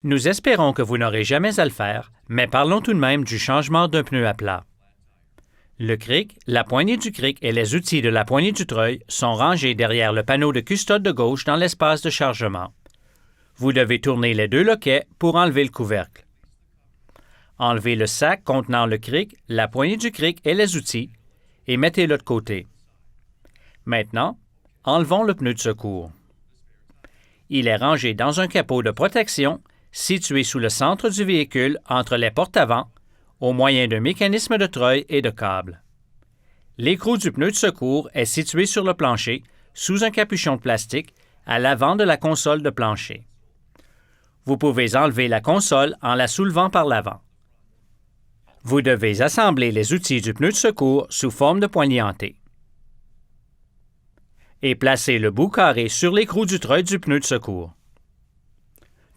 Nous espérons que vous n'aurez jamais à le faire, mais parlons tout de même du changement d'un pneu à plat. Le cric, la poignée du cric et les outils de la poignée du treuil sont rangés derrière le panneau de custode de gauche dans l'espace de chargement. Vous devez tourner les deux loquets pour enlever le couvercle. Enlevez le sac contenant le cric, la poignée du cric et les outils et mettez-le de côté. Maintenant, enlevons le pneu de secours. Il est rangé dans un capot de protection situé sous le centre du véhicule entre les portes avant, au moyen d'un mécanisme de treuil et de câble. L'écrou du pneu de secours est situé sur le plancher, sous un capuchon de plastique, à l'avant de la console de plancher. Vous pouvez enlever la console en la soulevant par l'avant. Vous devez assembler les outils du pneu de secours sous forme de poignée hantée. Et placer le bout carré sur l'écrou du treuil du pneu de secours.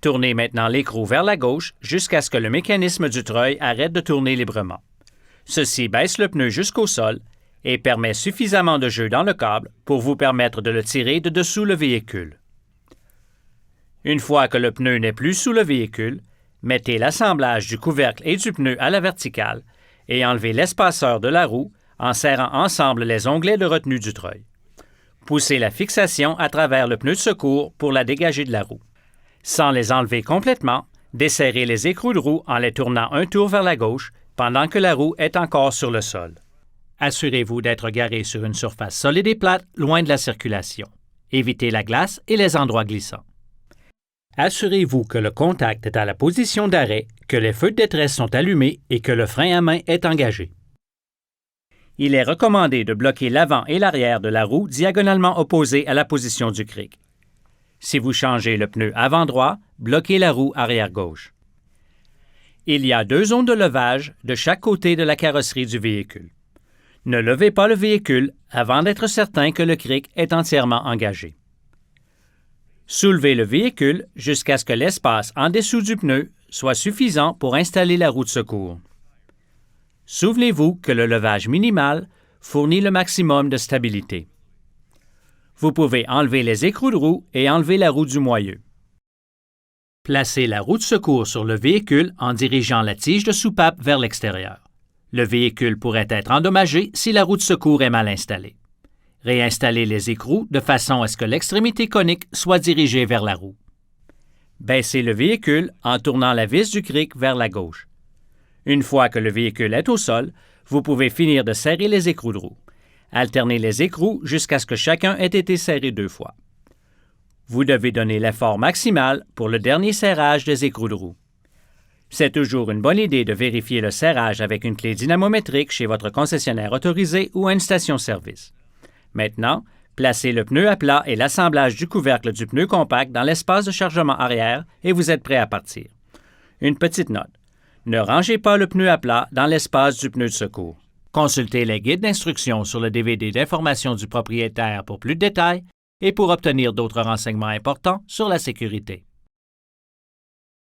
Tournez maintenant l'écrou vers la gauche jusqu'à ce que le mécanisme du treuil arrête de tourner librement. Ceci baisse le pneu jusqu'au sol et permet suffisamment de jeu dans le câble pour vous permettre de le tirer de dessous le véhicule. Une fois que le pneu n'est plus sous le véhicule, mettez l'assemblage du couvercle et du pneu à la verticale et enlevez l'espaceur de la roue en serrant ensemble les onglets de retenue du treuil. Poussez la fixation à travers le pneu de secours pour la dégager de la roue. Sans les enlever complètement, desserrez les écrous de roue en les tournant un tour vers la gauche pendant que la roue est encore sur le sol. Assurez-vous d'être garé sur une surface solide et plate, loin de la circulation. Évitez la glace et les endroits glissants. Assurez-vous que le contact est à la position d'arrêt, que les feux de détresse sont allumés et que le frein à main est engagé. Il est recommandé de bloquer l'avant et l'arrière de la roue diagonalement opposés à la position du cric. Si vous changez le pneu avant droit, bloquez la roue arrière gauche. Il y a 2 zones de levage de chaque côté de la carrosserie du véhicule. Ne levez pas le véhicule avant d'être certain que le cric est entièrement engagé. Soulevez le véhicule jusqu'à ce que l'espace en dessous du pneu soit suffisant pour installer la roue de secours. Souvenez-vous que le levage minimal fournit le maximum de stabilité. Vous pouvez enlever les écrous de roue et enlever la roue du moyeu. Placez la roue de secours sur le véhicule en dirigeant la tige de soupape vers l'extérieur. Le véhicule pourrait être endommagé si la roue de secours est mal installée. Réinstallez les écrous de façon à ce que l'extrémité conique soit dirigée vers la roue. Baissez le véhicule en tournant la vis du cric vers la gauche. Une fois que le véhicule est au sol, vous pouvez finir de serrer les écrous de roue. Alternez les écrous jusqu'à ce que chacun ait été serré 2 fois. Vous devez donner l'effort maximal pour le dernier serrage des écrous de roue. C'est toujours une bonne idée de vérifier le serrage avec une clé dynamométrique chez votre concessionnaire autorisé ou à une station-service. Maintenant, placez le pneu à plat et l'assemblage du couvercle du pneu compact dans l'espace de chargement arrière et vous êtes prêt à partir. Une petite note. Ne rangez pas le pneu à plat dans l'espace du pneu de secours. Consultez les guides d'instruction sur le DVD d'information du propriétaire pour plus de détails et pour obtenir d'autres renseignements importants sur la sécurité.